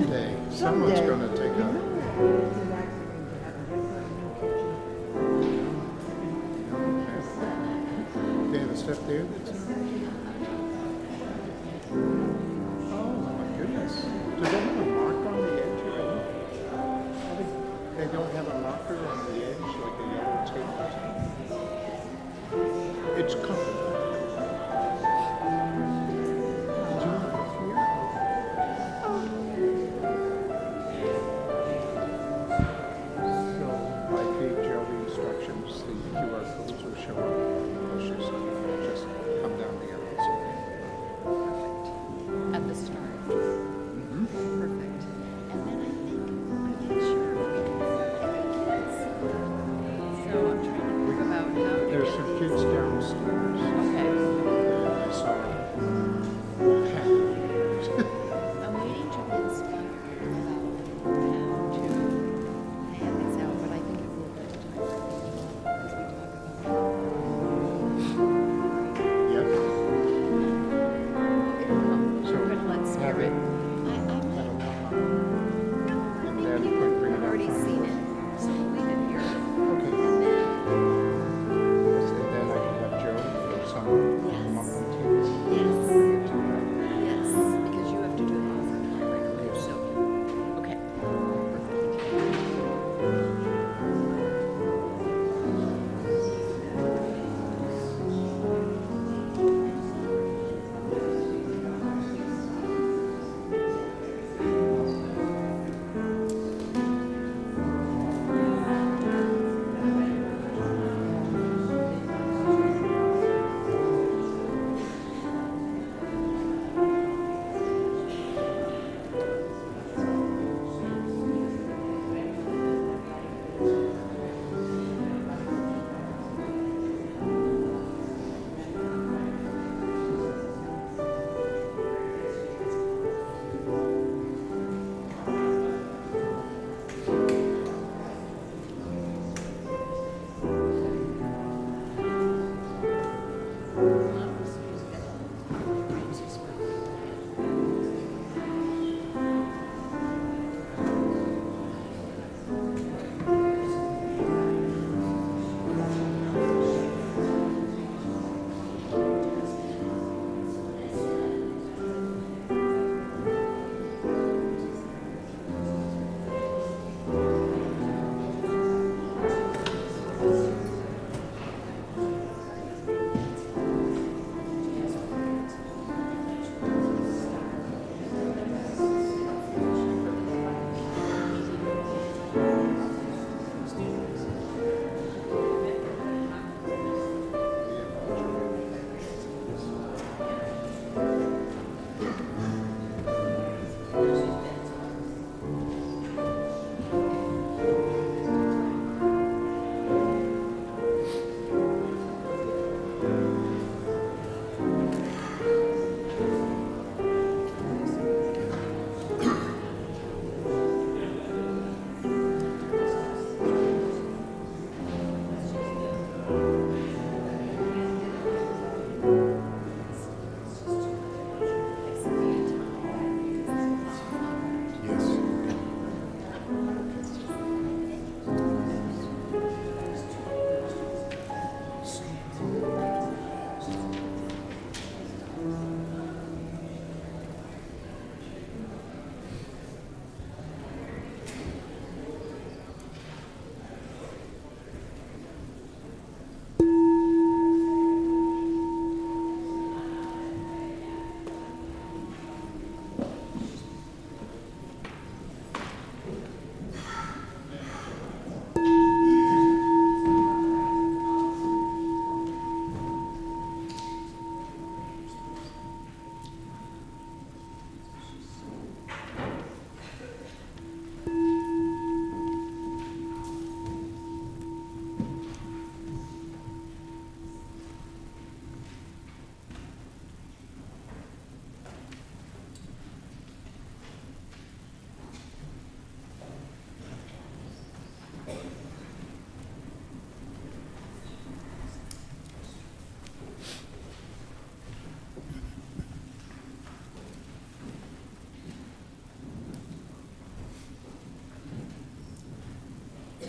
Someday, someone's going to take a... They have a step there that's... Oh my goodness. Do they have a mark on the edge or anything? They don't have a marker on the edge like a yellow tape or something? It's covered.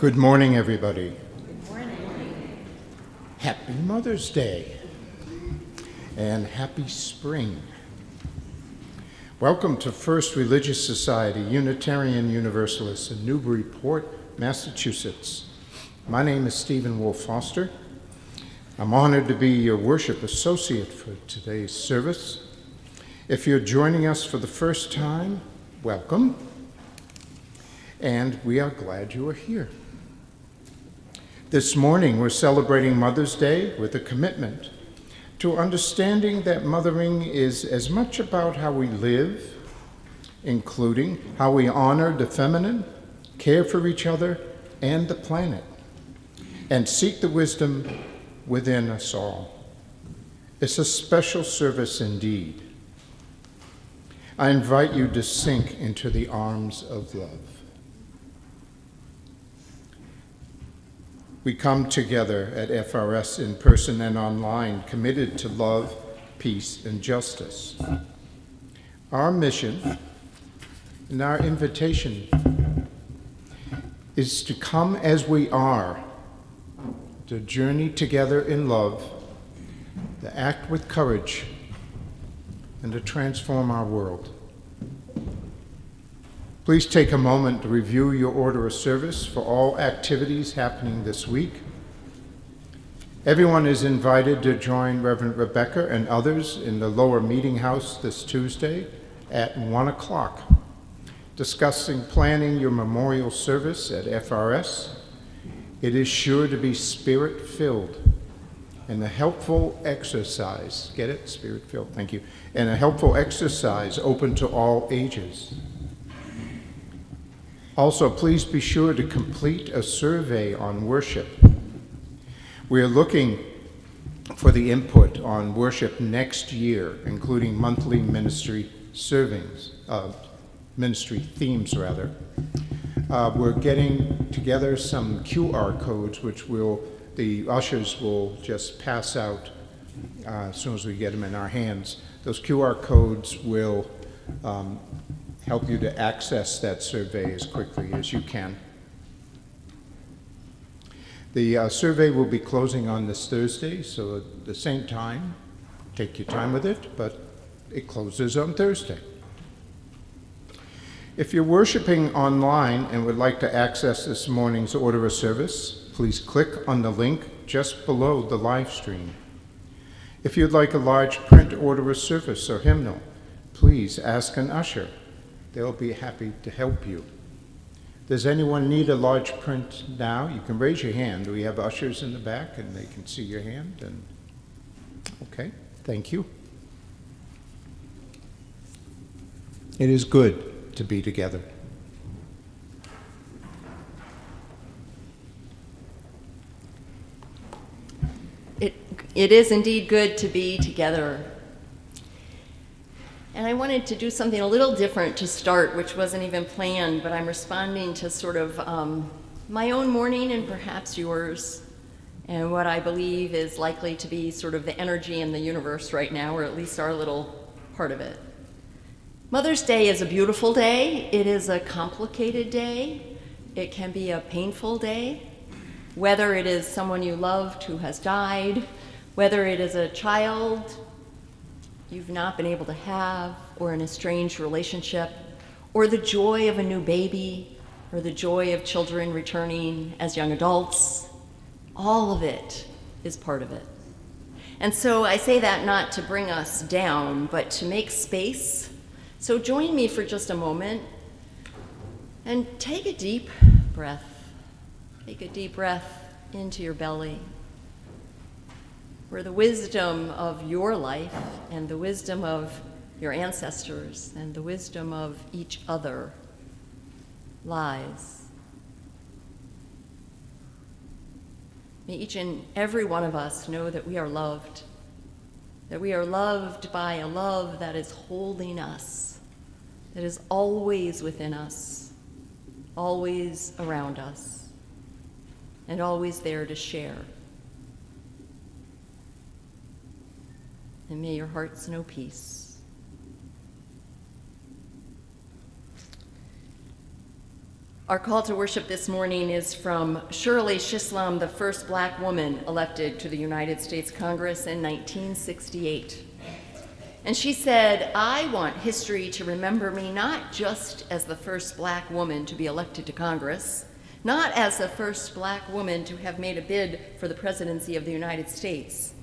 Good morning, everybody. Good morning. Happy Mother's Day and happy spring. Welcome to First Religious Society, Unitarian Universalists in Newburyport, Massachusetts. My name is Stephen Wolf Foster. I'm honored to be your worship associate for today's service. If you're joining us for the first time, welcome. And we are glad you are here. This morning, we're celebrating Mother's Day with a commitment to understanding that mothering is as much about how we live, including how we honor the feminine, care for each other and the planet, and seek the wisdom within us all. It's a special service indeed. I invite you to sink into the arms of love. We come together at FRS in person and online, committed to love, peace, and justice. Our mission and our invitation is to come as we are, to journey together in love, to act with courage, and to transform our world. Please take a moment to review your order of service for all activities happening this week. Everyone is invited to join Reverend Rebecca and others in the lower meeting house this Tuesday at 1 o'clock, discussing planning your memorial service at FRS. It is sure to be spirit-filled and a helpful exercise. Get it? Spirit-filled, thank you. And a helpful exercise open to all ages. Also, please be sure to complete a survey on worship. We are looking for the input on worship next year, including monthly ministry ministry themes rather. We're getting together some QR codes, which the ushers will just pass out as soon as we get them in our hands. Those QR codes will help you to access that survey as quickly as you can. The survey will be closing on this Thursday, so at the same time, take your time with it, but it closes on Thursday. If you're worshiping online and would like to access this morning's order of service, please click on the link just below the live stream. If you'd like a large print order of service or hymnal, please ask an usher. They'll be happy to help you. Does anyone need a large print now? You can raise your hand. We have ushers in the back and they can see your hand. And okay, thank you. It is good to be together. It is indeed good to be together. And I wanted to do something a little different to start, which wasn't even planned, but I'm responding to sort of my own morning and perhaps yours, and what I believe is likely to be sort of the energy in the universe right now, or at least our little part of it. Mother's Day is a beautiful day. It is a complicated day. It can be a painful day, whether it is someone you loved who has died, whether it is a child you've not been able to have, or an estranged relationship, or the joy of a new baby, or the joy of children returning as young adults. All of it is part of it. And so I say that not to bring us down, but to make space. So join me for just a moment and take a deep breath. Take a deep breath into your belly, where the wisdom of your life and the wisdom of your ancestors and the wisdom of each other lies. May each and every one of us know that we are loved by a love that is holding us, that is always within us, always around us, and always there to share. And may your hearts know peace. Our call to worship this morning is from Shirley Shislam, the first Black woman elected to the United States Congress in 1968. And she said, "I want history to remember me not just as the first Black woman to be elected to Congress, not as the first Black woman to have made a bid for the presidency of the United States,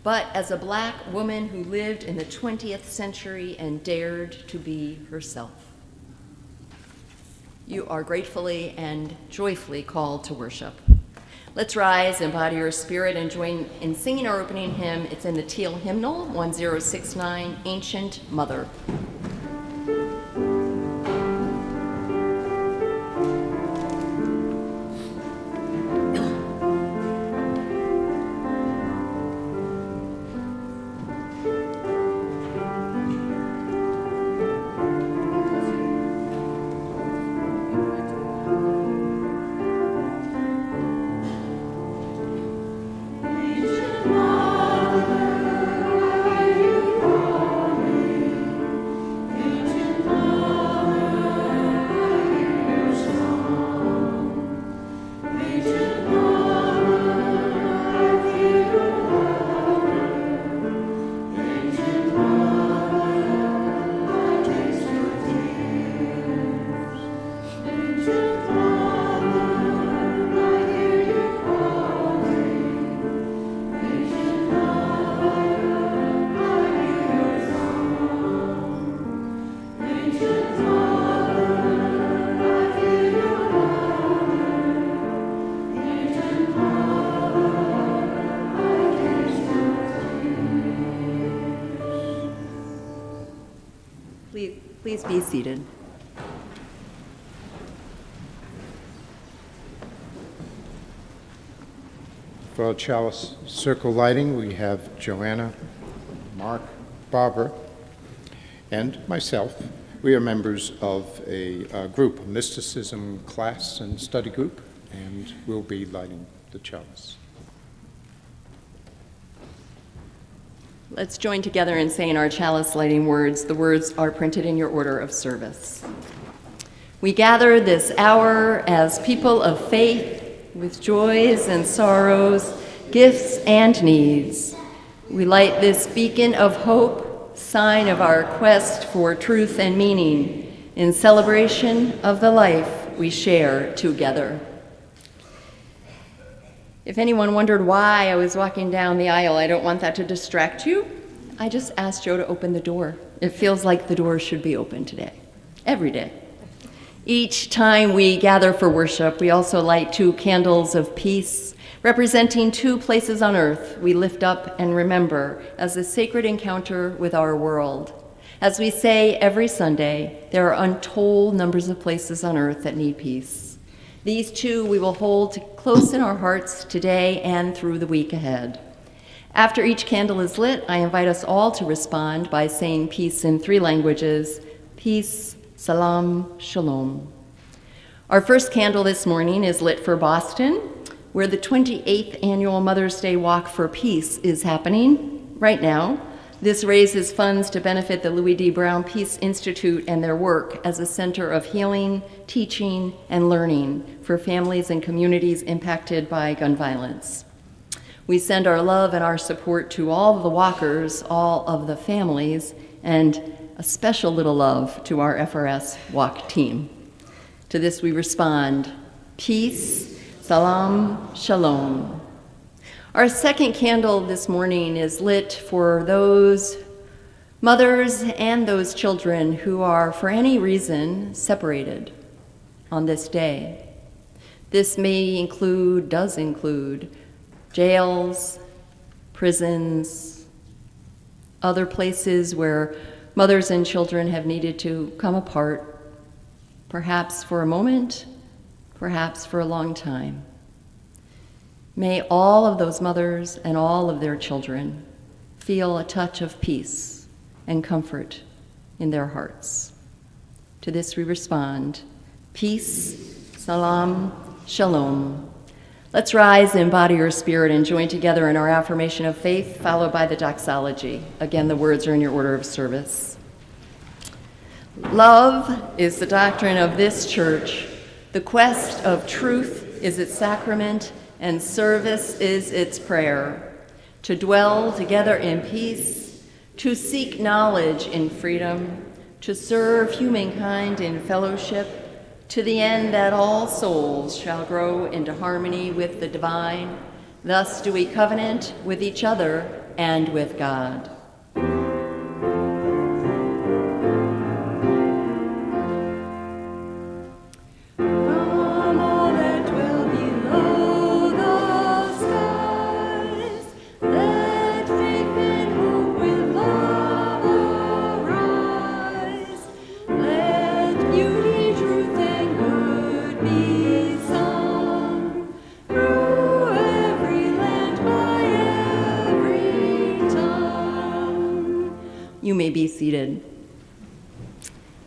but as a Black woman who lived in the 20th century and dared to be herself." You are gratefully and joyfully called to worship. Let's rise, embody your spirit, and join in singing our opening hymn. It's in the Teal Hymnal, 1069, Ancient Mother. Please be seated. For our chalice circle lighting, we have Joanna, Mark, Barbara, and myself. We are members of a group, a mysticism class and study group, and we'll be lighting the chalice. Let's join together in saying our chalice lighting words. The words are printed in your order of service. We gather this hour as people of faith with joys and sorrows, gifts and needs. We light this beacon of hope, sign of our quest for truth and meaning, in celebration of the life we share together. If anyone wondered why I was walking down the aisle, I don't want that to distract you. I just asked Joe to open the door. It feels like the door should be open today, every day. Each time we gather for worship, we also light 2 candles of peace, representing 2 places on earth we lift up and remember as a sacred encounter with our world. As we say every Sunday, there are untold numbers of places on earth that need peace. These 2 we will hold close in our hearts today and through the week ahead. After each candle is lit, I invite us all to respond by saying peace in 3 languages: peace, salam, shalom. Our first candle this morning is lit for Boston, where the 28th annual Mother's Day Walk for Peace is happening right now. This raises funds to benefit the Louis D. Brown Peace Institute and their work as a center of healing, teaching, and learning for families and communities impacted by gun violence. We send our love and our support to all of the walkers, all of the families, and a special little love to our FRS walk team. To this we respond, peace, salam, shalom. Our second candle this morning is lit for those mothers and those children who are, for any reason, separated on this day. This does include jails, prisons, other places where mothers and children have needed to come apart, perhaps for a moment, perhaps for a long time. May all of those mothers and all of their children feel a touch of peace and comfort in their hearts. To this we respond, peace, salam, shalom. Let's rise, embody your spirit, and join together in our affirmation of faith, followed by the doxology. Again, the words are in your order of service. Love is the doctrine of this church, The quest of truth is its sacrament, and service is its prayer. To dwell together in peace, to seek knowledge in freedom, to serve humankind in fellowship, to the end that all souls shall grow into harmony with the divine. Thus do we covenant with each other and with God. You may be seated.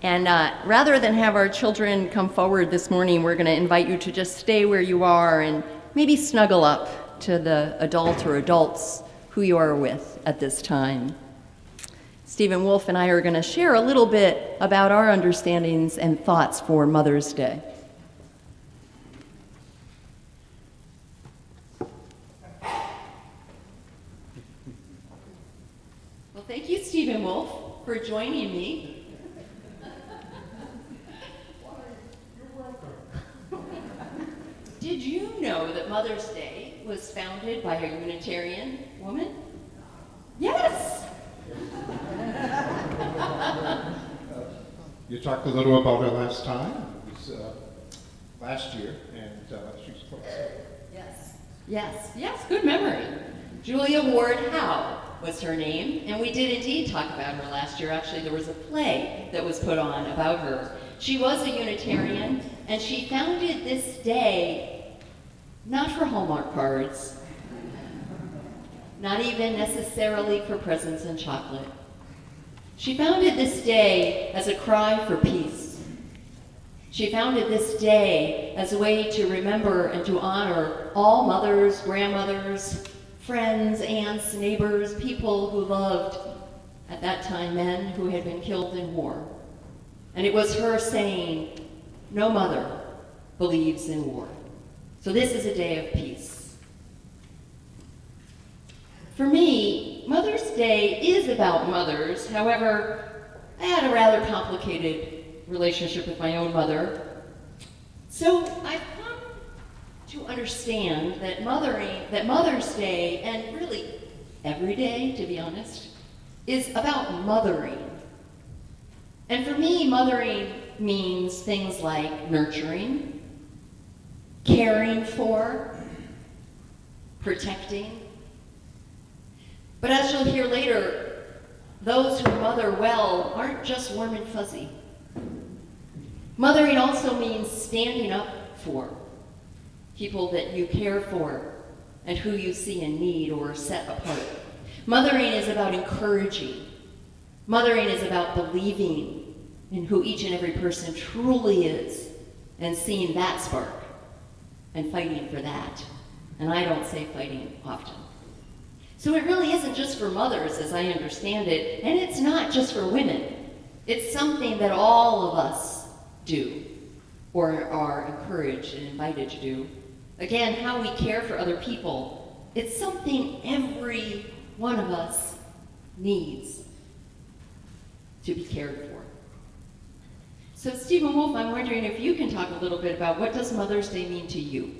And rather than have our children come forward this morning, we're going to invite you to just stay where you are and maybe snuggle up to the adult or adults who you are with at this time. Stephen Wolf and I are going to share a little bit about our understandings and thoughts for Mother's Day. Well, thank you, Stephen Wolf, for joining me. Did you know that Mother's Day was founded by a Unitarian woman? Yes! You talked a little about her last time. It was last year, and she's close. Yes, good memory. Julia Ward Howe was her name, and we did indeed talk about her last year. Actually, there was a play that was put on about her. She was a Unitarian, and she founded this day not for Hallmark cards, not even necessarily for presents and chocolate. She founded this day as a cry for peace. She founded this day as a way to remember and to honor all mothers, grandmothers, friends, aunts, neighbors, people who loved, at that time, men who had been killed in war. And it was her saying, no mother believes in war. So this is a day of peace. For me, Mother's Day is about mothers. However, I had a rather complicated relationship with my own mother. So I've come to understand that Mother's Day, and really every day, to be honest, is about mothering. And for me, mothering means things like nurturing, caring for, protecting. But as you'll hear later, those who mother well aren't just warm and fuzzy. Mothering also means standing up for people that you care for and who you see in need or set apart. Mothering is about encouraging. Mothering is about believing in who each and every person truly is and seeing that spark and fighting for that. And I don't say fighting often. So it really isn't just for mothers, as I understand it, and it's not just for women. It's something that all of us do, or are encouraged and invited to do. Again, how we care for other people, it's something every one of us needs to be cared for. So Stephen Wolf, I'm wondering if you can talk a little bit about what does Mother's Day mean to you?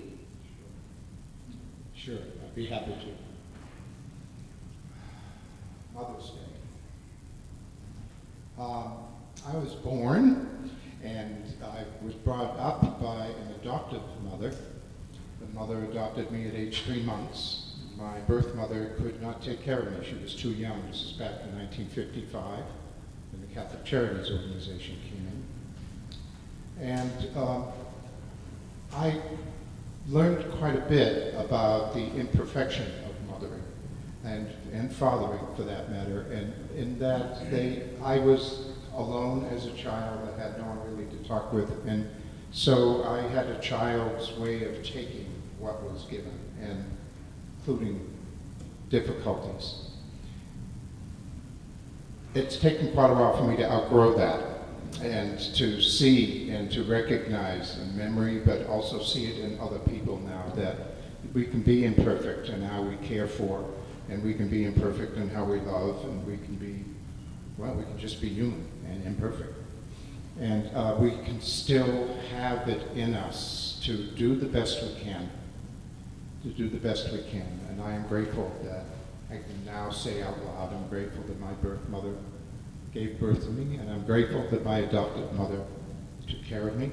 Sure, I'd be happy to. Mother's Day. I was born and I was brought up by an adoptive mother. The mother adopted me at age 3 months. My birth mother could not take care of me. She was too young. This is back in 1955 when the Catholic Charities Organization came in. And I learned quite a bit about the imperfection of mothering and fathering, for that matter, and in that I was alone as a child. I had no one really to talk with, and so I had a child's way of taking what was given, and including difficulties. It's taken quite a while for me to outgrow that, and to see and to recognize the memory, but also see it in other people now, that we can be imperfect in how we care for, and we can be imperfect in how we love, and we can be, well, we can just be human and imperfect. And we can still have it in us to do the best we can, And I am grateful that I can now say out loud, I'm grateful that my birth mother gave birth to me, and I'm grateful that my adopted mother took care of me.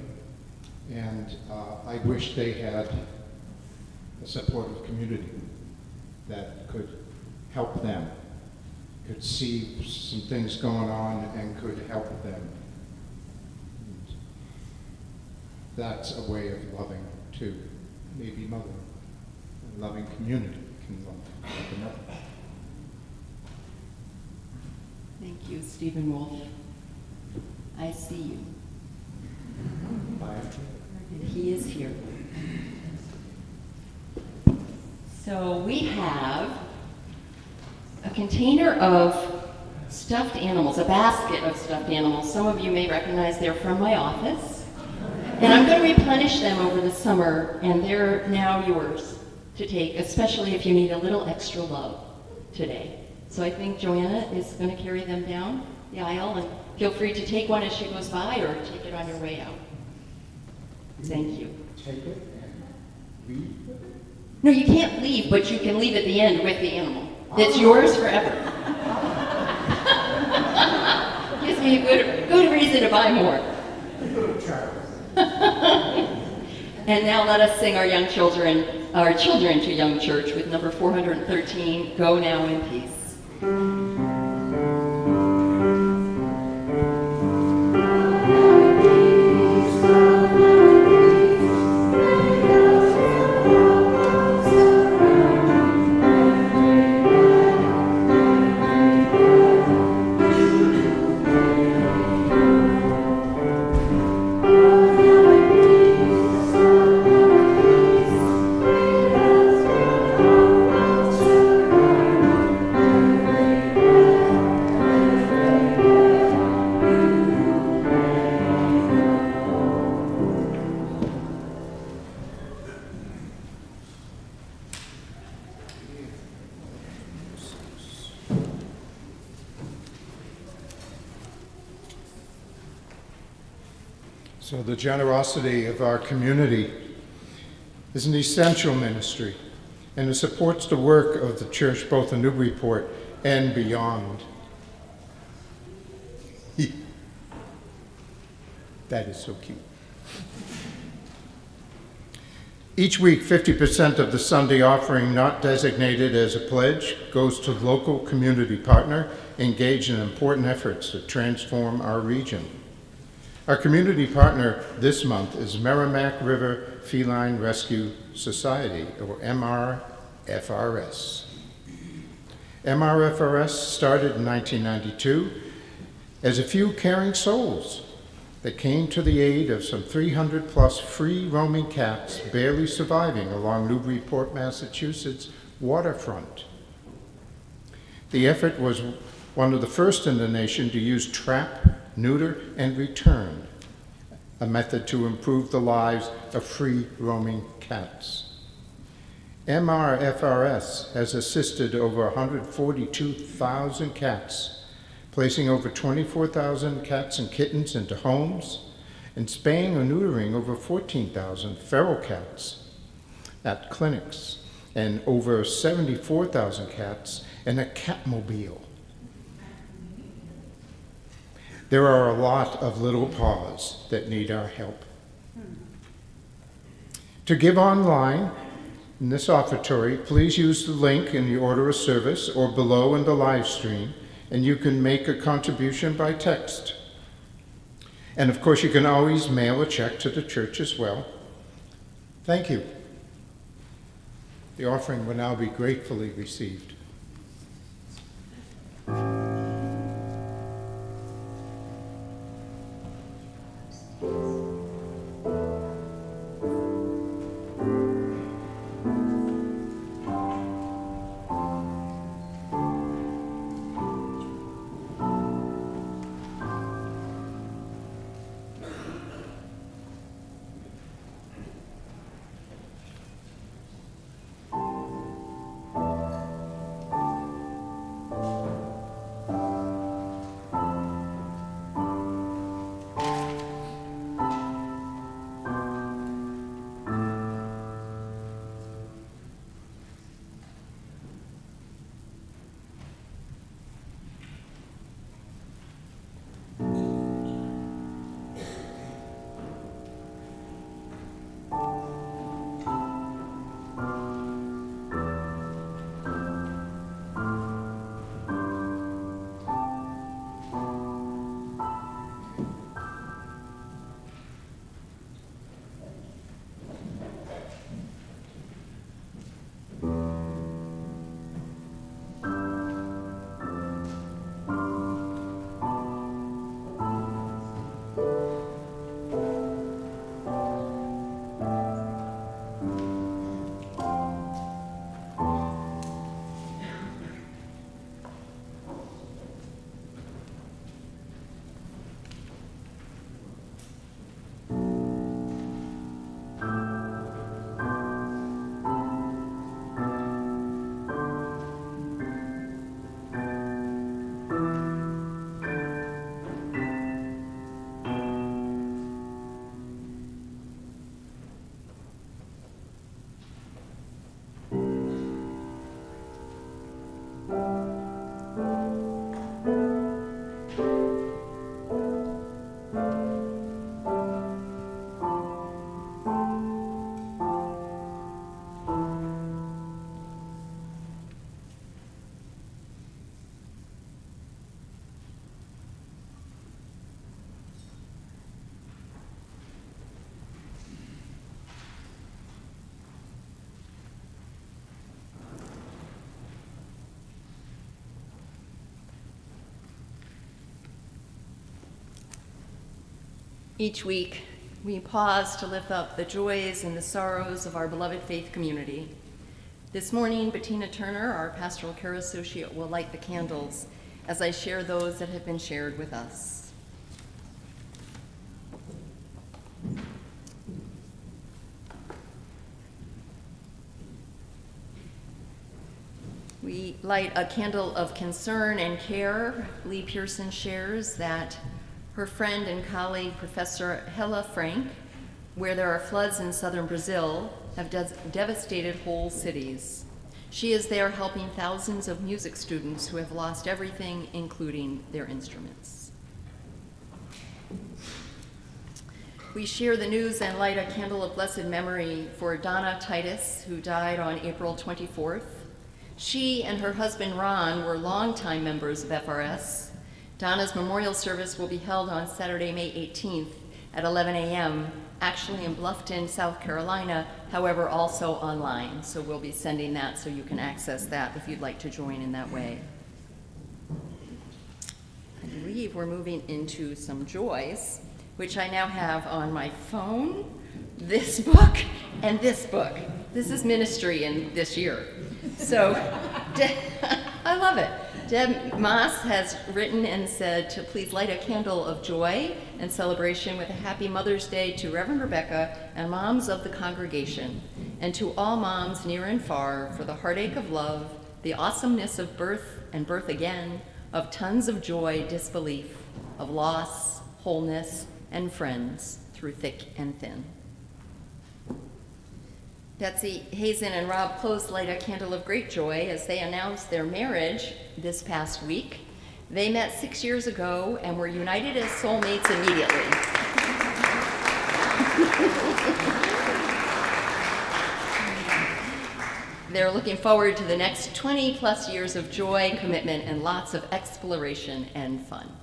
And I wish they had a supportive community that could help them, could see some things going on and could help them. And that's a way of loving too. Maybe mother, a loving community can love like a mother. Thank you, Stephen Wolf. I see you. Bye. And he is here. So we have a container of stuffed animals, a basket of stuffed animals. Some of you may recognize they're from my office. And I'm going to replenish them over the summer, and they're now yours to take, especially if you need a little extra love today. So I think Joanna is going to carry them down the aisle, and feel free to take one as she goes by or take it on your way out. Thank you. Take it and leave. No, you can't leave, but you can leave at the end with the animal. It's yours forever. Gives me a good reason to buy more. And now let us sing our children to Young Church with number 413, Go Now in Peace. So the generosity of our community is an essential ministry, and it supports the work of the church both in Newburyport and beyond. That is so cute. Each week, 50% of the Sunday offering not designated as a pledge goes to local community partner engaged in important efforts to transform our region. Our community partner this month is Merrimack River Feline Rescue Society, or MRFRS. MRFRS started in 1992 as a few caring souls that came to the aid of some 300 plus free roaming cats barely surviving along Newburyport, Massachusetts waterfront. The effort was one of the first in the nation to use trap, neuter, and return, a method to improve the lives of free roaming cats. MRFRS has assisted over 142,000 cats, placing over 24,000 cats and kittens into homes, and spaying or neutering over 14,000 feral cats at clinics, and over 74,000 cats in a Catmobile. There are a lot of little paws that need our help. To give online in this offertory, please use the link in the order of service or below in the live stream, and you can make a contribution by text. And of course, you can always mail a check to the church as well. Thank you. The offering will now be gratefully received. Each week, we pause to lift up the joys and the sorrows of our beloved faith community. This morning, Bettina Turner, our pastoral care associate, will light the candles as I share those that have been shared with us. We light a candle of concern and care. Lee Pearson shares that her friend and colleague, Professor Hella Frank, where there are floods in southern Brazil, have devastated whole cities. She is there helping thousands of music students who have lost everything, including their instruments. We share the news and light a candle of blessed memory for Donna Titus, who died on April 24th. She and her husband Ron were longtime members of FRS. Donna's memorial service will be held on Saturday, May 18th at 11 a.m., actually in Bluffton, South Carolina, however, also online. So we'll be sending that so you can access that if you'd like to join in that way. I believe we're moving into some joys, which I now have on my phone, this book, and this book. This is ministry in this year. So I love it. Deb Moss has written and said to please light a candle of joy and celebration with a happy Mother's Day to Reverend Rebecca and moms of the congregation, and to all moms near and far for the heartache of love, the awesomeness of birth and birth again, of tons of joy, disbelief, of loss, wholeness, and friends through thick and thin. Betsy Hazen and Rob Close light a candle of great joy as they announced their marriage this past week. They met 6 years ago and were united as soulmates immediately. They're looking forward to the next 20 plus years of joy, commitment, and lots of exploration and fun.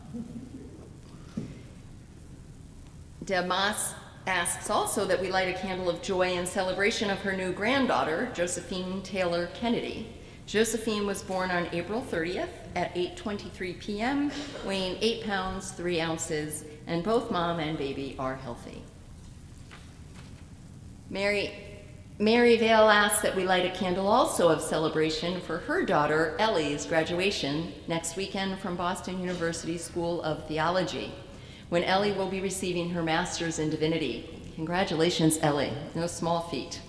Deb Moss asks also that we light a candle of joy in celebration of her new granddaughter, Josephine Taylor Kennedy. Josephine was born on April 30th at 8:23 p.m., weighing 8 pounds, 3 ounces, and both mom and baby are healthy. Mary Vale asks that we light a candle also of celebration for her daughter, Ellie's graduation next weekend from Boston University School of Theology, when Ellie will be receiving her master's in divinity. Congratulations, Ellie. No small feat.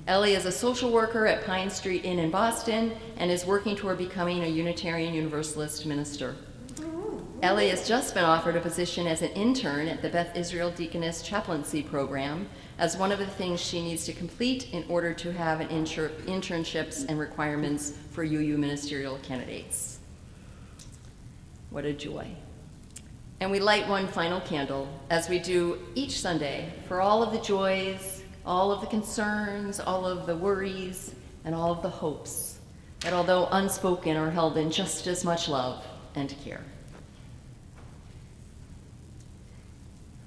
Ellie is a social worker at Pine Street Inn in Boston and is working toward becoming a Unitarian Universalist minister. Ellie has just been offered a position as an intern at the Beth Israel Deaconess Chaplaincy Program as one of the things she needs to complete in order to have an internships and requirements for UU ministerial candidates. What a joy. And we light one final candle, as we do each Sunday, for all of the joys, all of the concerns, all of the worries, and all of the hopes that, although unspoken, are held in just as much love and care.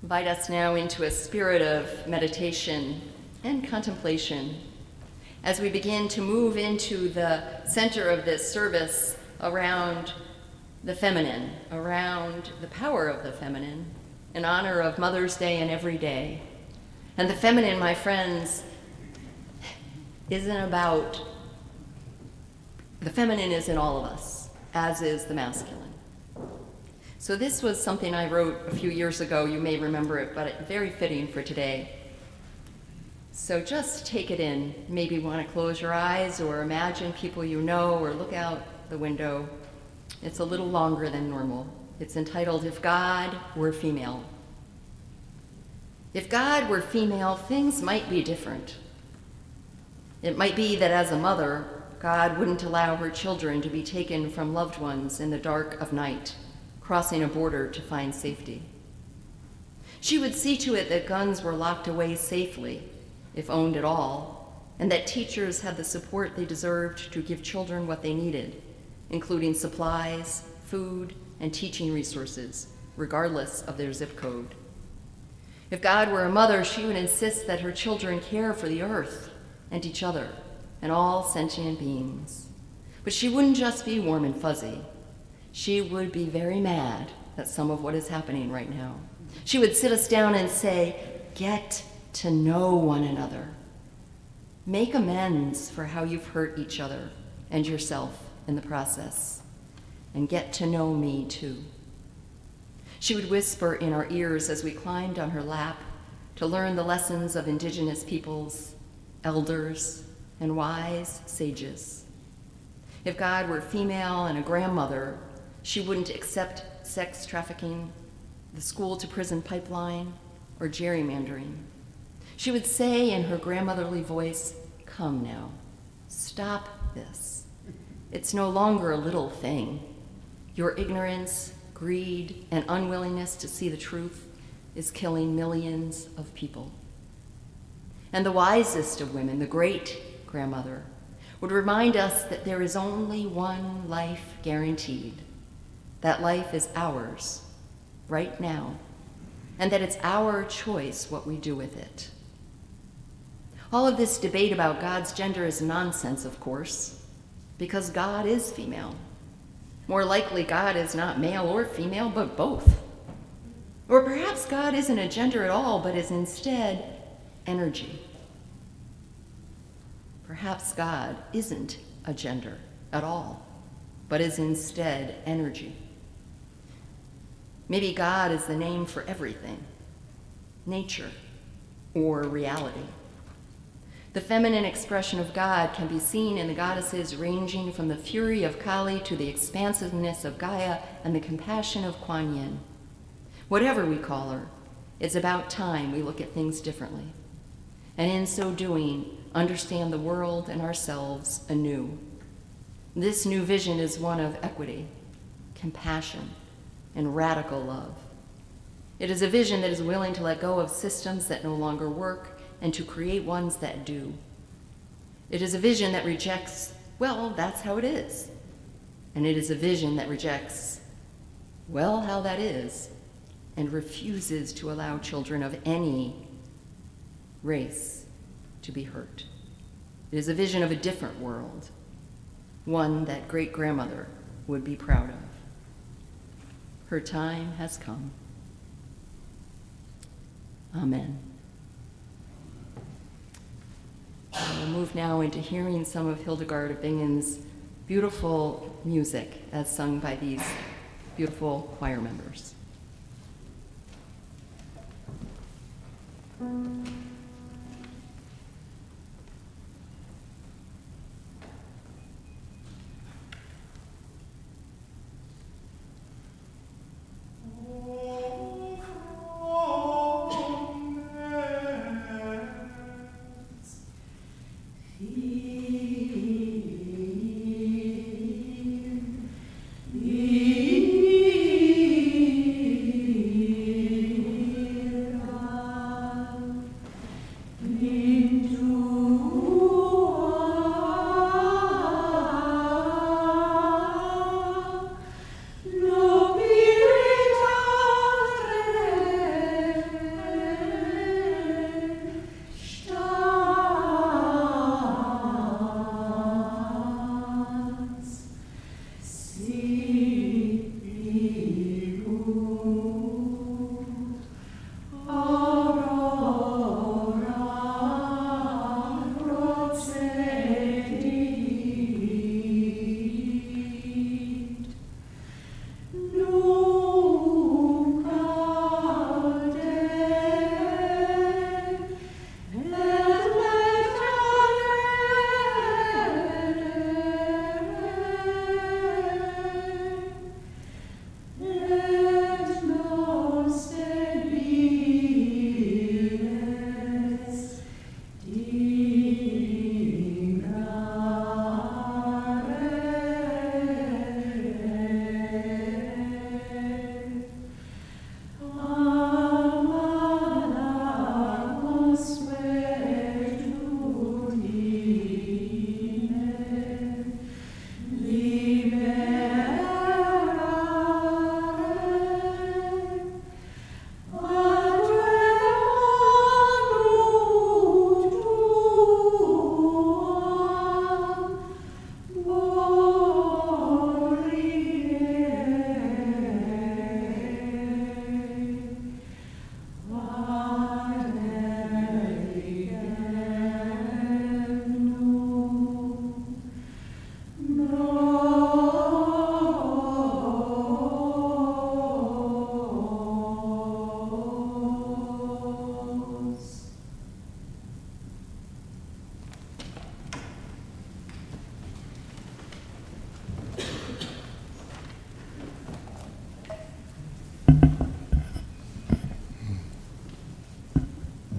Invite us now into a spirit of meditation and contemplation as we begin to move into the center of this service around the feminine, around the power of the feminine, in honor of Mother's Day and every day. And the feminine, my friends, isn't about, the feminine is in all of us, as is the masculine. So this was something I wrote a few years ago. You may remember it, but it's very fitting for today. So just take it in. Maybe you want to close your eyes or imagine people you know or look out the window. It's a little longer than normal. It's entitled, If God Were Female. If God were female, things might be different. It might be that as a mother, God wouldn't allow her children to be taken from loved ones in the dark of night, crossing a border to find safety. She would see to it that guns were locked away safely, if owned at all, and that teachers had the support they deserved to give children what they needed, including supplies, food, and teaching resources, regardless of their zip code. If God were a mother, she would insist that her children care for the earth and each other and all sentient beings. But she wouldn't just be warm and fuzzy. She would be very mad at some of what is happening right now. She would sit us down and say, get to know one another. Make amends for how you've hurt each other and yourself in the process, and get to know me too. She would whisper in our ears as we climbed on her lap to learn the lessons of indigenous peoples, elders, and wise sages. If God were female and a grandmother, she wouldn't accept sex trafficking, the school-to-prison pipeline, or gerrymandering. She would say in her grandmotherly voice, "Come now, stop this. It's no longer a little thing. Your ignorance, greed, and unwillingness to see the truth is killing millions of people." And the wisest of women, the great grandmother, would remind us that there is only one life guaranteed. That life is ours, right now, and that it's our choice what we do with it. All of this debate about God's gender is nonsense, of course, because God is female. More likely, God is not male or female, but both. Or perhaps God isn't a gender at all, but is instead energy. Perhaps God isn't a gender at all, but is instead energy. Maybe God is the name for everything, nature or reality. The feminine expression of God can be seen in the goddesses ranging from the fury of Kali to the expansiveness of Gaia and the compassion of Kuan Yin. Whatever we call her, it's about time we look at things differently, and in so doing, understand the world and ourselves anew. This new vision is one of equity, compassion, and radical love. It is a vision that is willing to let go of systems that no longer work and to create ones that do. It is a vision that rejects, well, that's how it is. And it is a vision that rejects, well, how that is, and refuses to allow children of any race to be hurt. It is a vision of a different world, one that great-grandmother would be proud of. Her time has come. Amen. We'll move now into hearing some of Hildegard of Bingen's beautiful music as sung by these beautiful choir members.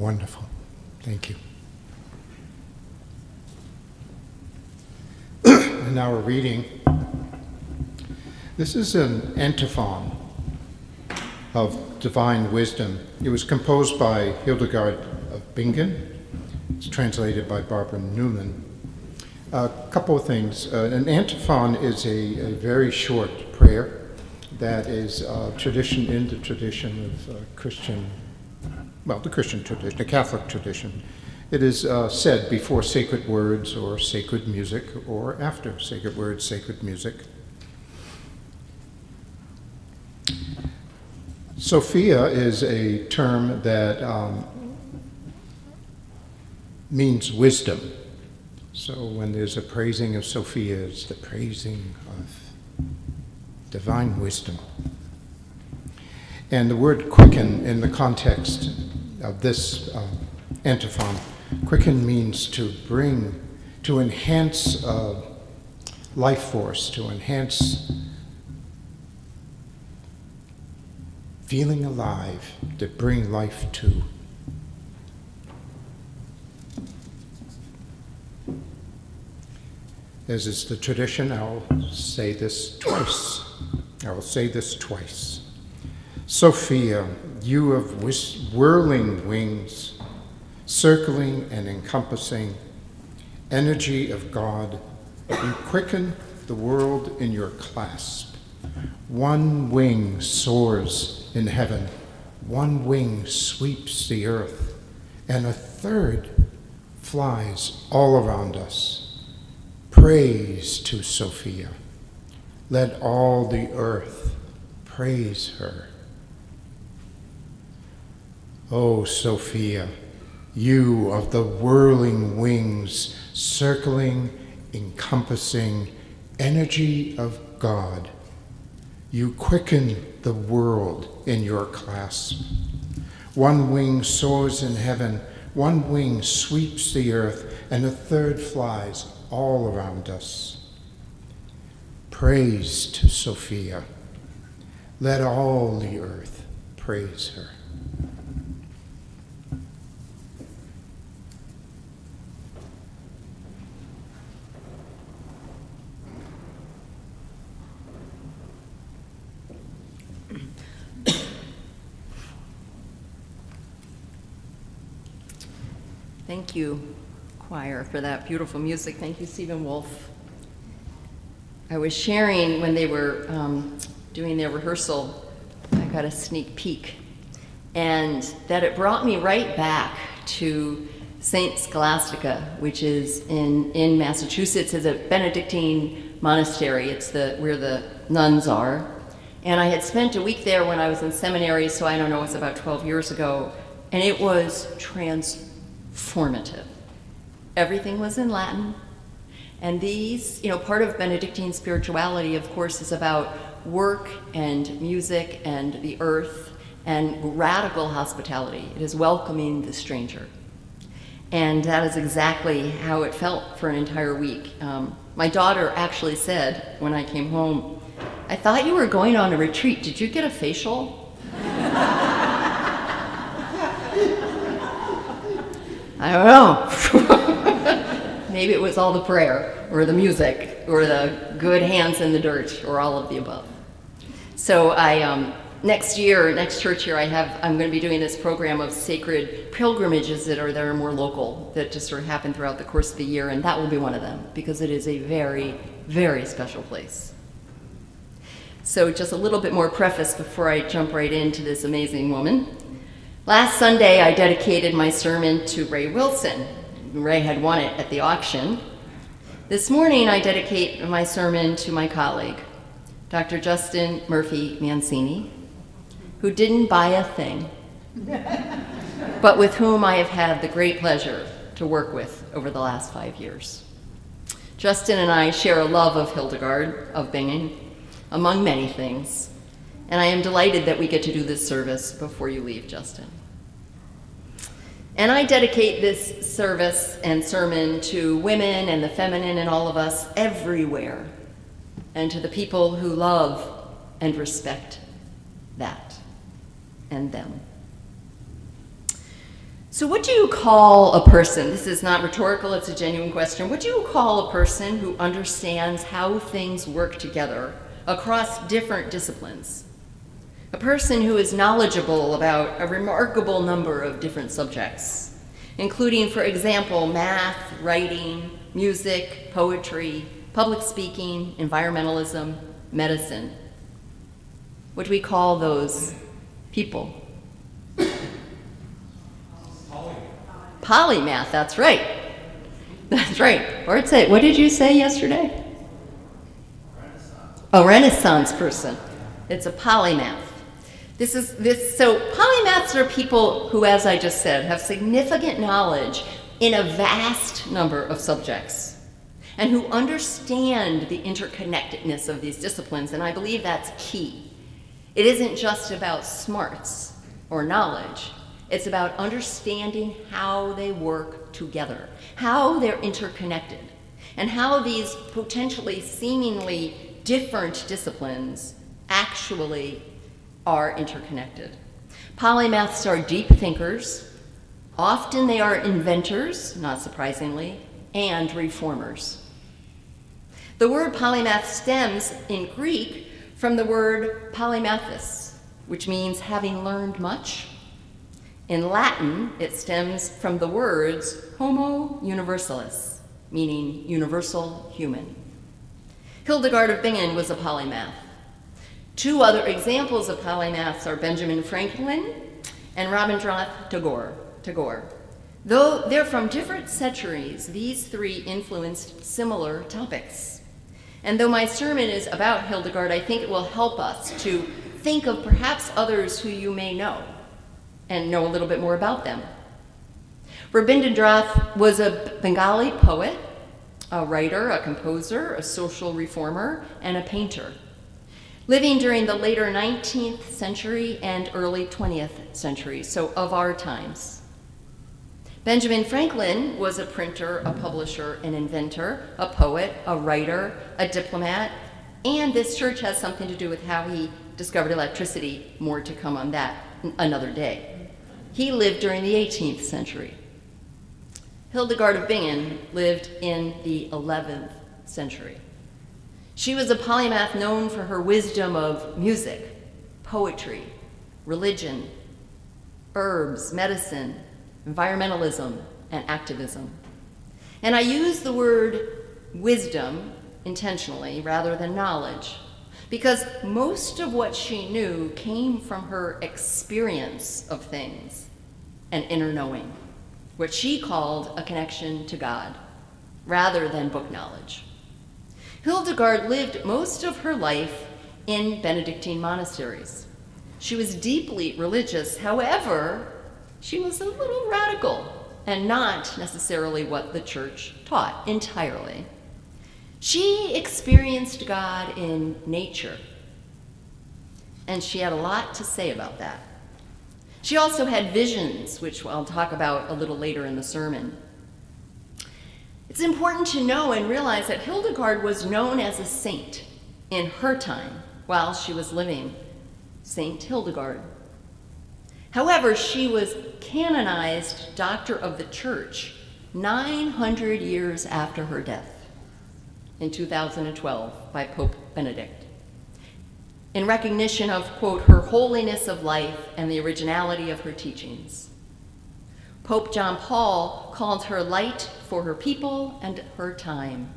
Wonderful. Thank you. And now we're reading. This is an antiphon of divine wisdom. It was composed by Hildegard of Bingen. It's translated by Barbara Newman. A couple of things. An antiphon is a very short prayer that is tradition in the tradition of Christian, well, the Christian tradition, the Catholic tradition. It is said before sacred words or sacred music, or after sacred words, sacred music. Sophia is a term that means wisdom. So when there's a praising of Sophia, it's the praising of divine wisdom. And the word quicken in the context of this antiphon, quicken means to bring, to enhance life force, to enhance feeling alive, to bring life to. As is the tradition, I'll say this twice. I will say this twice. Sophia, you of whirling wings, circling and encompassing, energy of God, you quicken the world in your clasp. One wing soars in heaven, one wing sweeps the earth, and a third flies all around us. Praise to Sophia. Let all the earth praise her. O Sophia, you of the whirling wings, circling, encompassing, energy of God, you quicken the world in your clasp. One wing soars in heaven, one wing sweeps the earth, and a third flies all around us. Praise to Sophia. Let all the earth praise her. Thank you, choir, for that beautiful music. Thank you, Stephen Wolf. I was sharing when they were doing their rehearsal, I got a sneak peek, and that it brought me right back to St. Scholastica, which is in Massachusetts. It's a Benedictine monastery. It's where the nuns are. And I had spent a week there when I was in seminary, so I don't know, it was about 12 years ago, and it was transformative. Everything was in Latin. And these, part of Benedictine spirituality, of course, is about work and music and the earth and radical hospitality. It is welcoming the stranger. And that is exactly how it felt for an entire week. My daughter actually said when I came home, I thought you were going on a retreat. Did you get a facial? I don't know. Maybe it was all the prayer or the music or the good hands in the dirt or all of the above. So next church year, I'm going to be doing this program of sacred pilgrimages that are more local, that just sort of happen throughout the course of the year, and that will be one of them because it is a very, very special place. So just a little bit more preface before I jump right into this amazing woman. Last Sunday, I dedicated my sermon to Ray Wilson. Ray had won it at the auction. This morning, I dedicate my sermon to my colleague, Dr. Justin Murphy Mancini, who didn't buy a thing, but with whom I have had the great pleasure to work with over the last 5 years. Justin and I share a love of Hildegard of Bingen, among many things, and I am delighted that we get to do this service before you leave, Justin. And I dedicate this service and sermon to women and the feminine in all of us everywhere, and to the people who love and respect that and them. So what do you call a person? This is not rhetorical, it's a genuine question. What do you call a person who understands how things work together across different disciplines? A person who is knowledgeable about a remarkable number of different subjects, including, for example, math, writing, music, poetry, public speaking, environmentalism, medicine. What do we call those people? Polymath, that's right. That's right. What did you say yesterday? A Renaissance person. It's a polymath. So polymaths are people who, as I just said, have significant knowledge in a vast number of subjects and who understand the interconnectedness of these disciplines, and I believe that's key. It isn't just about smarts or knowledge. It's about understanding how they work together, how they're interconnected, and how these potentially seemingly different disciplines actually are interconnected. Polymaths are deep thinkers. Often they are inventors, not surprisingly, and reformers. The word polymath stems in Greek from the word polymathos, which means having learned much. In Latin, it stems from the words homo universalis, meaning universal human. Hildegard of Bingen was a polymath. Two other examples of polymaths are Benjamin Franklin and Rabindranath Tagore. Though they're from different centuries, these three influenced similar topics. And though my sermon is about Hildegard, I think it will help us to think of perhaps others who you may know and know a little bit more about them. Rabindranath was a Bengali poet, a writer, a composer, a social reformer, and a painter, living during the later 19th century and early 20th century, so of our times. Benjamin Franklin was a printer, a publisher, an inventor, a poet, a writer, a diplomat, and this church has something to do with how he discovered electricity. More to come on that another day. He lived during the 18th century. Hildegard of Bingen lived in the 11th century. She was a polymath known for her wisdom of music, poetry, religion, herbs, medicine, environmentalism, and activism. And I use the word wisdom intentionally rather than knowledge, because most of what she knew came from her experience of things and inner knowing, what she called a connection to God, rather than book knowledge. Hildegard lived most of her life in Benedictine monasteries. She was deeply religious, however, she was a little radical and not necessarily what the church taught entirely. She experienced God in nature, and she had a lot to say about that. She also had visions, which I'll talk about a little later in the sermon. It's important to know and realize that Hildegard was known as a saint in her time while she was living, Saint Hildegard. However, she was canonized Doctor of the Church 900 years after her death in 2012 by Pope Benedict, in recognition of, quote, her holiness of life and the originality of her teachings. Pope John Paul called her light for her people and her time.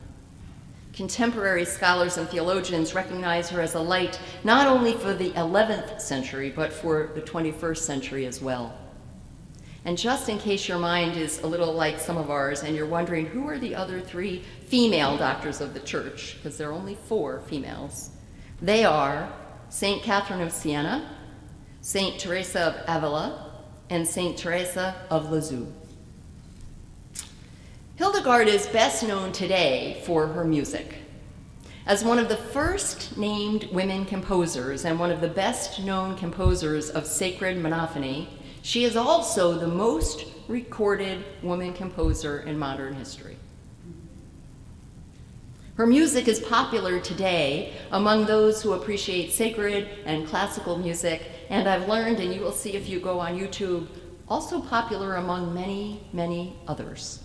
Contemporary scholars and theologians recognize her as a light not only for the 11th century, but for the 21st century as well. And just in case your mind is a little like some of ours and you're wondering who are the other three female doctors of the church, because there are only 4 females, they are Saint Catherine of Siena, Saint Teresa of Avila, and Saint Teresa of Lisieux. Hildegard is best known today for her music. As one of the first named women composers and one of the best known composers of sacred monophony, she is also the most recorded woman composer in modern history. Her music is popular today among those who appreciate sacred and classical music, and I've learned, and you will see if you go on YouTube, also popular among many, many others.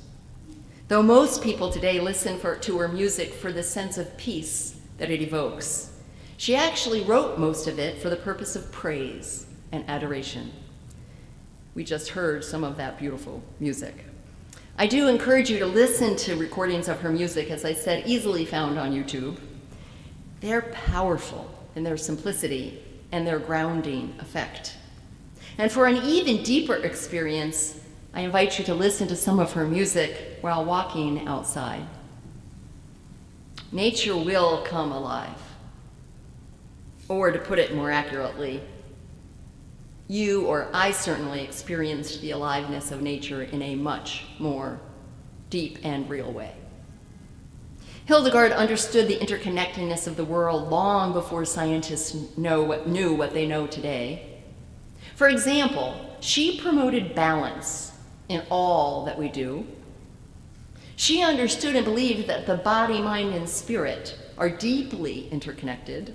Though most people today listen to her music for the sense of peace that it evokes, she actually wrote most of it for the purpose of praise and adoration. We just heard some of that beautiful music. I do encourage you to listen to recordings of her music, as I said, easily found on YouTube. They're powerful in their simplicity and their grounding effect. And for an even deeper experience, I invite you to listen to some of her music while walking outside. Nature will come alive. Or to put it more accurately, you or I certainly experienced the aliveness of nature in a much more deep and real way. Hildegard understood the interconnectedness of the world long before scientists knew what they know today. For example, she promoted balance in all that we do. She understood and believed that the body, mind, and spirit are deeply interconnected.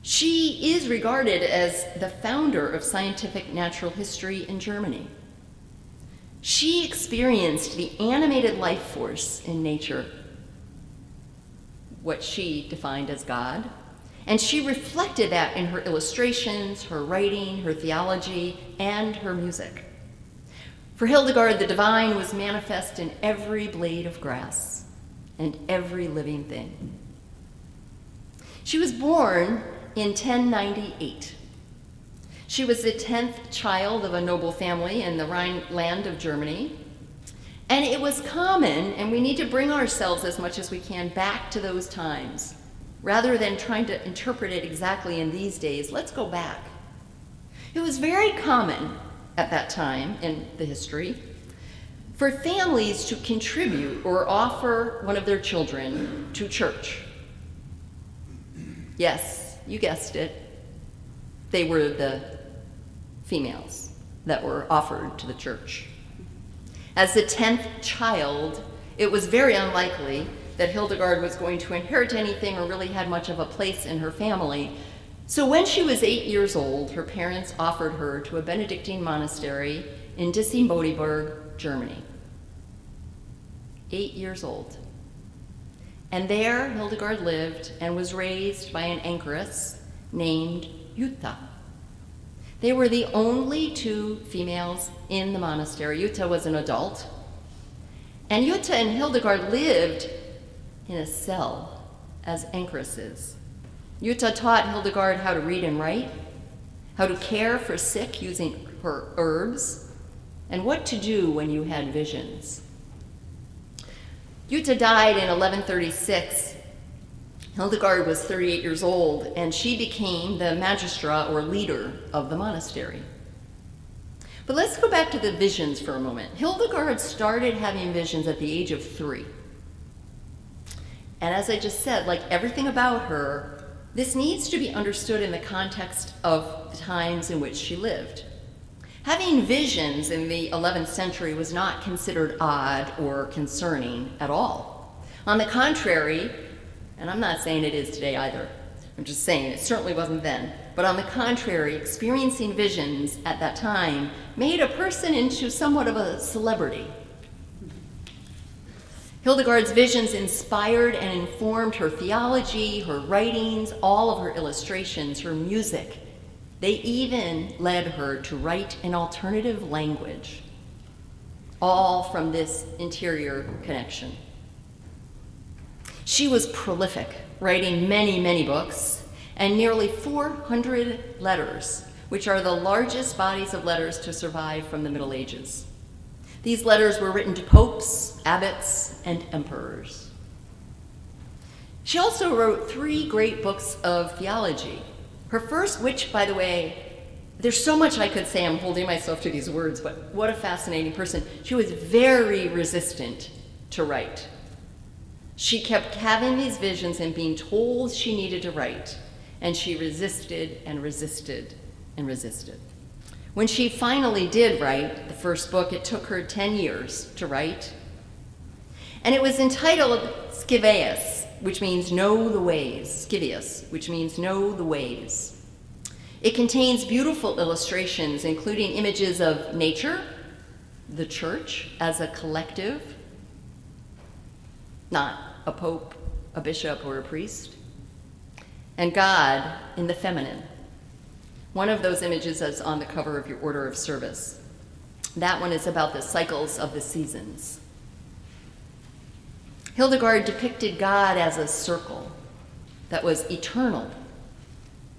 She is regarded as the founder of scientific natural history in Germany. She experienced the animated life force in nature, what she defined as God, and she reflected that in her illustrations, her writing, her theology, and her music. For Hildegard, the divine was manifest in every blade of grass and every living thing. She was born in 1098. She was the 10th child of a noble family in the Rhineland of Germany. And it was common, and we need to bring ourselves as much as we can back to those times. Rather than trying to interpret it exactly in these days, let's go back. It was very common at that time in the history for families to contribute or offer one of their children to church. Yes, you guessed it. They were the females that were offered to the church. As the 10th child, it was very unlikely that Hildegard was going to inherit anything or really had much of a place in her family. So when she was 8 years old, her parents offered her to a Benedictine monastery in Dissing-Bodeberg, Germany. 8 years old. And there Hildegard lived and was raised by an anchoress named Jutta. They were the only two females in the monastery. Jutta was an adult. And Jutta and Hildegard lived in a cell as anchoresses. Jutta taught Hildegard how to read and write, how to care for sick using her herbs, and what to do when you had visions. Jutta died in 1136. Hildegard was 38 years old, and she became the magistra, or leader, of the monastery. But let's go back to the visions for a moment. Hildegard started having visions at the age of 3. And as I just said, like everything about her, this needs to be understood in the context of the times in which she lived. Having visions in the 11th century was not considered odd or concerning at all. On the contrary, and I'm not saying it is today either, I'm just saying it certainly wasn't then, but on the contrary, experiencing visions at that time made a person into somewhat of a celebrity. Hildegard's visions inspired and informed her theology, her writings, all of her illustrations, her music. They even led her to write an alternative language, all from this interior connection. She was prolific, writing many, many books, and nearly 400 letters, which are the largest bodies of letters to survive from the Middle Ages. These letters were written to popes, abbots, and emperors. She also wrote 3 great books of theology. Her first, which, by the way, there's so much I could say, I'm holding myself to these words, but what a fascinating person. She was very resistant to write. She kept having these visions and being told she needed to write, and she resisted and resisted and resisted. When she finally did write the first book, it took her 10 years to write, and it was entitled Scivias, which means know the ways, Scivias, which means know the ways. It contains beautiful illustrations, including images of nature, the church as a collective, not a pope, a bishop, or a priest, and God in the feminine. One of those images is on the cover of your order of service. That one is about the cycles of the seasons. Hildegard depicted God as a circle that was eternal,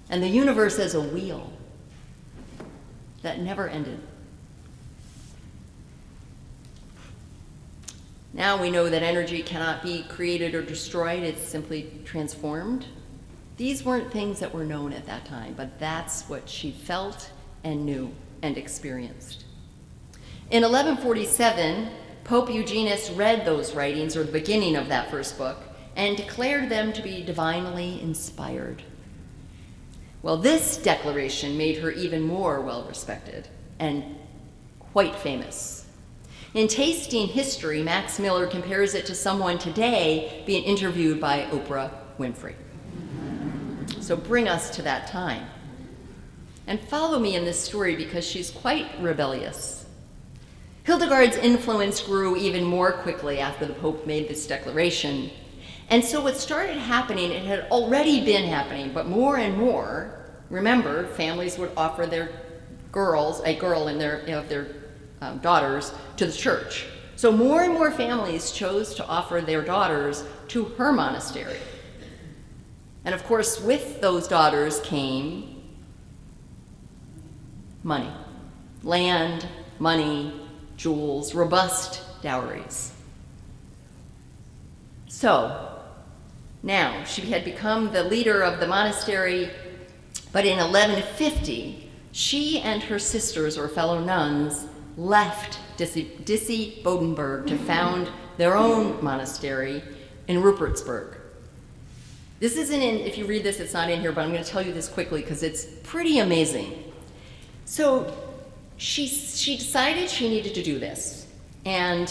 and the universe as a wheel that never ended. Now we know that energy cannot be created or destroyed, it's simply transformed. These weren't things that were known at that time, but that's what she felt and knew and experienced. In 1147, Pope Eugenius read those writings, or the beginning of that first book, and declared them to be divinely inspired. Well, this declaration made her even more well-respected and quite famous. In Tasting History, Max Miller compares it to someone today being interviewed by Oprah Winfrey. So bring us to that time. And follow me in this story because she's quite rebellious. Hildegard's influence grew even more quickly after the Pope made this declaration. And so what started happening, it had already been happening, but more and more, remember, families would offer their girls, a girl in their daughters, to the church. So more and more families chose to offer their daughters to her monastery. And of course, with those daughters came money, land, money, jewels, robust dowries. So now she had become the leader of the monastery, but in 1150, she and her sisters or fellow nuns left Disi-Bodenberg to found their own monastery in Rupertsberg. This isn't in, if you read this, it's not in here, but I'm going to tell you this quickly because it's pretty amazing. So she decided she needed to do this. And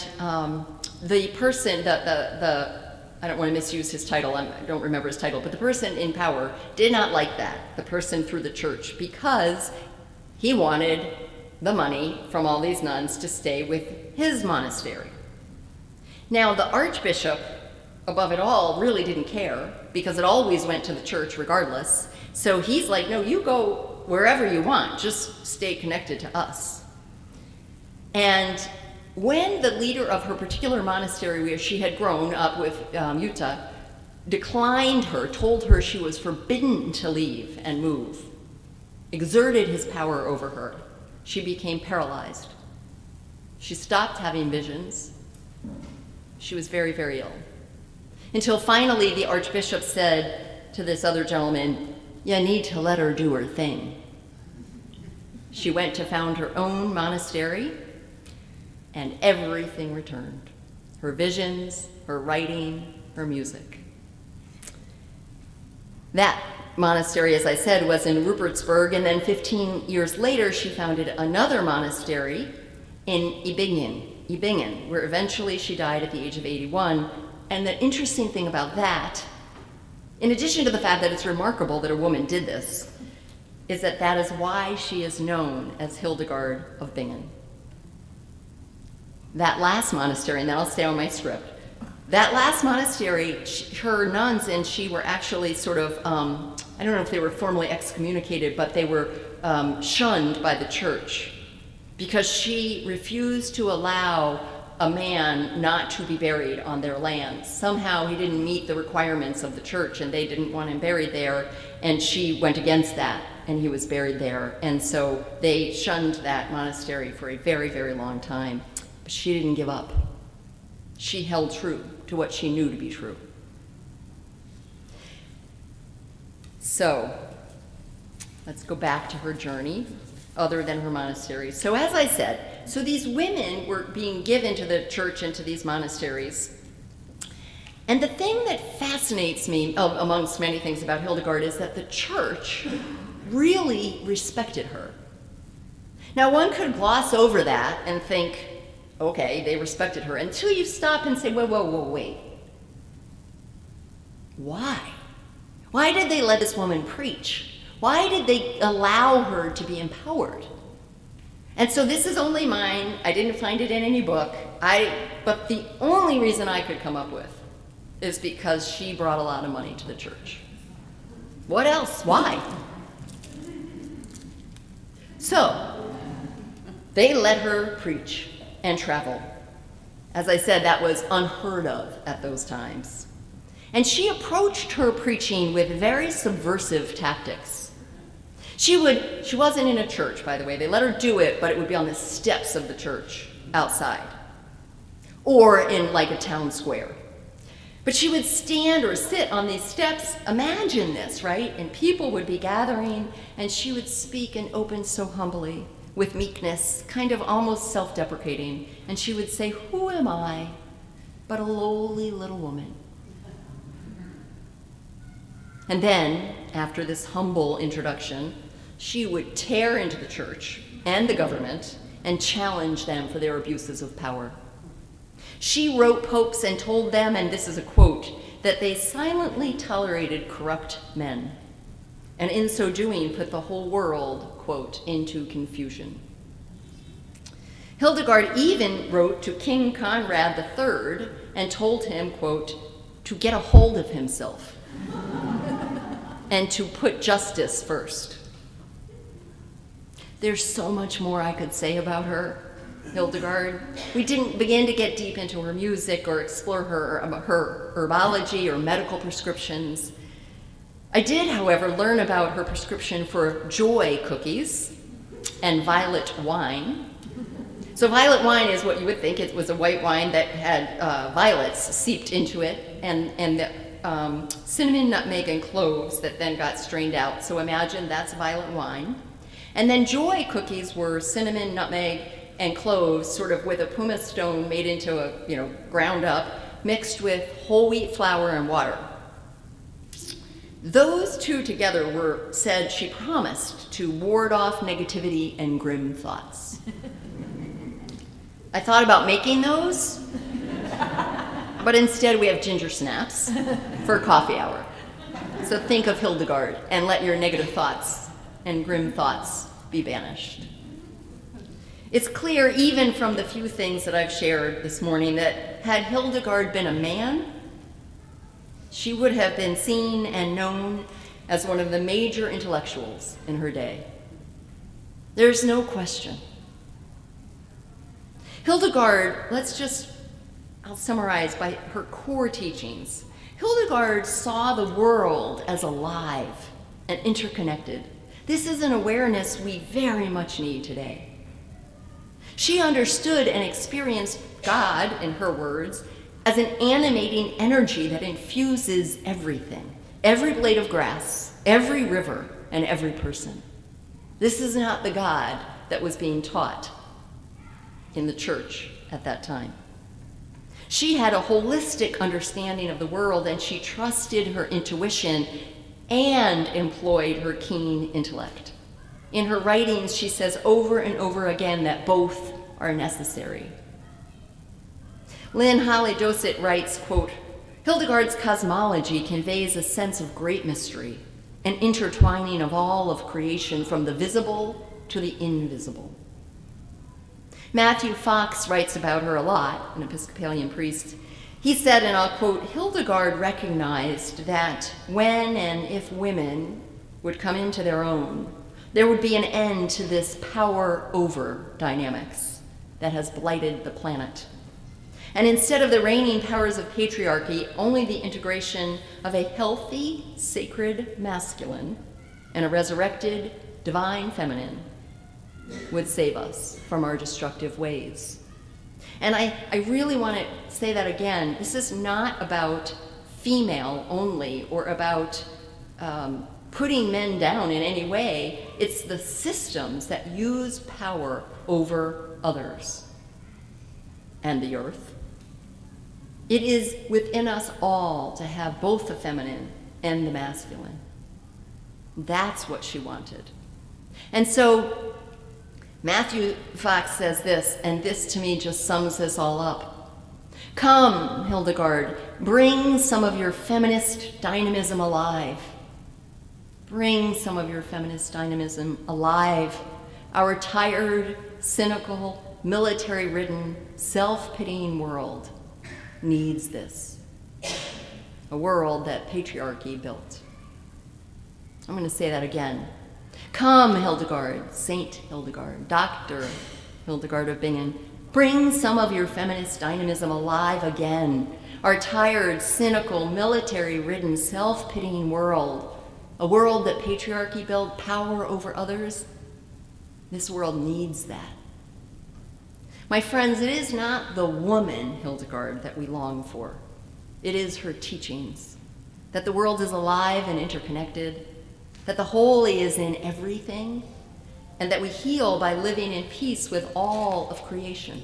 the person, I don't want to misuse his title, I don't remember his title, but the person in power did not like that, the person through the church, because he wanted the money from all these nuns to stay with his monastery. Now, the archbishop, above it all, really didn't care because it always went to the church regardless. So he's like, no, you go wherever you want, just stay connected to us. And when the leader of her particular monastery, where she had grown up with Jutta, declined her, told her she was forbidden to leave and move, exerted his power over her, she became paralyzed. She stopped having visions. She was very, very ill. Until finally the archbishop said to this other gentleman, you need to let her do her thing. She went to found her own monastery, and everything returned. Her visions, her writing, her music. That monastery, as I said, was in Rupertsberg, and then 15 years later, she founded another monastery in Ibingen, where eventually she died at the age of 81. And the interesting thing about that, in addition to the fact that it's remarkable that a woman did this, is that that is why she is known as Hildegard of Bingen. That last monastery, and then I'll stay on my script, that last monastery, her nuns and she were actually sort of, I don't know if they were formally excommunicated, but they were shunned by the church because she refused to allow a man not to be buried on their land. Somehow he didn't meet the requirements of the church and they didn't want him buried there, and she went against that and he was buried there. And so they shunned that monastery for a very, very long time. But she didn't give up. She held true to what she knew to be true. So let's go back to her journey, other than her monastery. So as I said, so these women were being given to the church and to these monasteries. And the thing that fascinates me, amongst many things about Hildegard, is that the church really respected her. Now, one could gloss over that and think, okay, they respected her, until you stop and say, whoa, wait. Why? Why did they let this woman preach? Why did they allow her to be empowered? And so this is only mine. I didn't find it in any book. But the only reason I could come up with is because she brought a lot of money to the church. What else? Why? So, they let her preach and travel. As I said, that was unheard of at those times. And she approached her preaching with very subversive tactics. She wasn't in a church, by the way. They let her do it, but it would be on the steps of the church outside, or in like a town square. But she would stand or sit on these steps. Imagine this, right? And people would be gathering, and she would speak and open so humbly, with meekness, kind of almost self-deprecating. And she would say, "Who am I but a lowly little woman?" And then, after this humble introduction, she would tear into the church and the government and challenge them for their abuses of power. She wrote popes and told them, and this is a quote, that they silently tolerated corrupt men, and in so doing put the whole world, quote, into confusion. Hildegard even wrote to King Conrad III and told him, quote, to get a hold of himself and to put justice first. There's so much more I could say about her, Hildegard. We didn't begin to get deep into her music or explore her herbology or medical prescriptions. I did, however, learn about her prescription for joy cookies and violet wine. So violet wine is what you would think. It was a white wine that had violets seeped into it, and the cinnamon, nutmeg, and cloves that then got strained out. So imagine that's violet wine. And then joy cookies were cinnamon, nutmeg, and cloves, sort of with a pumice stone made into a, ground up, mixed with whole wheat flour and water. Those two together were said she promised to ward off negativity and grim thoughts. I thought about making those, but instead we have ginger snaps for coffee hour. So think of Hildegard and let your negative thoughts and grim thoughts be banished. It's clear, even from the few things that I've shared this morning, that had Hildegard been a man, she would have been seen and known as one of the major intellectuals in her day. There's no question. Hildegard, I'll summarize by her core teachings. Hildegard saw the world as alive and interconnected. This is an awareness we very much need today. She understood and experienced God, in her words, as an animating energy that infuses everything, every blade of grass, every river, and every person. This is not the God that was being taught in the church at that time. She had a holistic understanding of the world, and she trusted her intuition and employed her keen intellect. In her writings, she says over and over again that both are necessary. Lynn Holly Dosset writes, quote, Hildegard's cosmology conveys a sense of great mystery, an intertwining of all of creation from the visible to the invisible. Matthew Fox writes about her a lot, an Episcopalian priest. He said, and I'll quote, Hildegard recognized that when and if women would come into their own, there would be an end to this power over dynamics that has blighted the planet. And instead of the reigning powers of patriarchy, only the integration of a healthy, sacred masculine and a resurrected, divine feminine would save us from our destructive ways. And I really want to say that again. This is not about female only or about putting men down in any way. It's the systems that use power over others and the earth. It is within us all to have both the feminine and the masculine. That's what she wanted. And so Matthew Fox says this, and this to me just sums this all up. Come, Hildegard, bring some of your feminist dynamism alive. Bring some of your feminist dynamism alive. Our tired, cynical, military-ridden, self-pitying world needs this. A world that patriarchy built. I'm going to say that again. Come, Hildegard, Saint Hildegard, Dr. Hildegard of Bingen, bring some of your feminist dynamism alive again. Our tired, cynical, military-ridden, self-pitying world, a world that patriarchy built, power over others, this world needs that. My friends, it is not the woman, Hildegard, that we long for. It is her teachings, that the world is alive and interconnected, that the holy is in everything, and that we heal by living in peace with all of creation.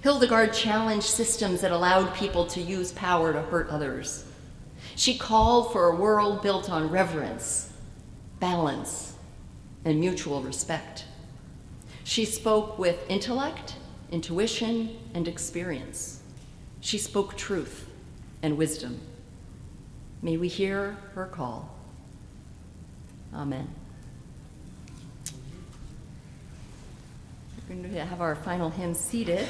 Hildegard challenged systems that allowed people to use power to hurt others. She called for a world built on reverence, balance, and mutual respect. She spoke with intellect, intuition, and experience. She spoke truth and wisdom. May we hear her call. Amen. We're going to have our final hymn seated.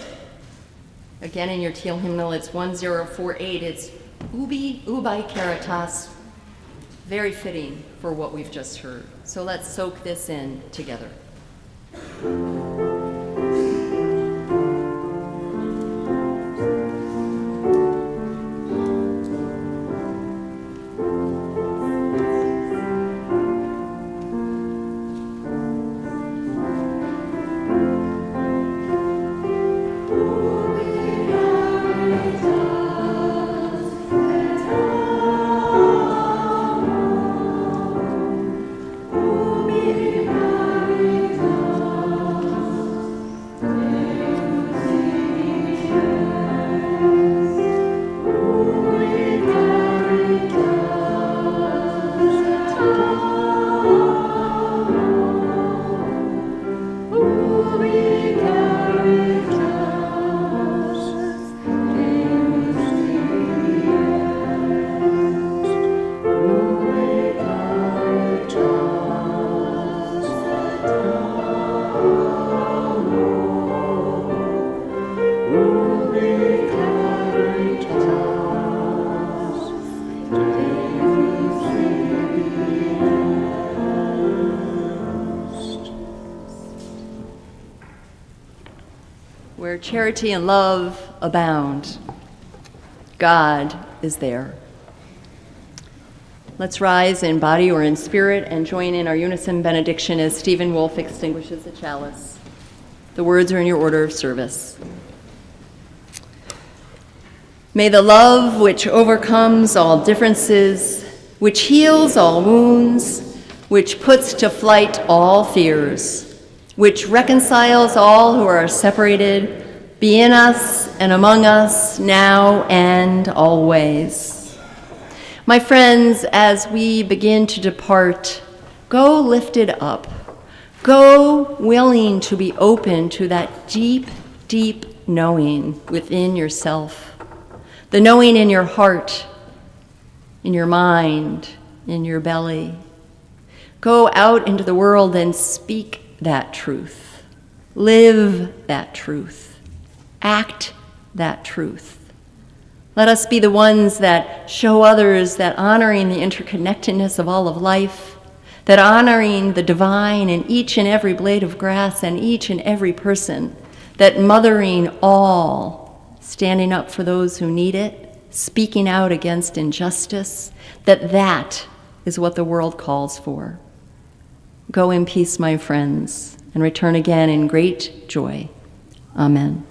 Again, in your teal hymnal, it's 1048. It's Ubi Caritas, very fitting for what we've just heard. So let's soak this in together. Where charity and love abound, God is there. Let's rise in body or in spirit and join in our unison benediction as Stephen Wolfe extinguishes the chalice. The words are in your order of service. May the love which overcomes all differences, which heals all wounds, which puts to flight all fears, which reconciles all who are separated, be in us and among us now and always. My friends, as we begin to depart, go lifted up. Go willing to be open to that deep, deep knowing within yourself. The knowing in your heart, in your mind, in your belly. Go out into the world and speak that truth. Live that truth. Act that truth. Let us be the ones that show others that honoring the interconnectedness of all of life, that honoring the divine in each and every blade of grass and each and every person, that mothering all, standing up for those who need it, speaking out against injustice, that is what the world calls for. Go in peace, my friends, and return again in great joy. Amen.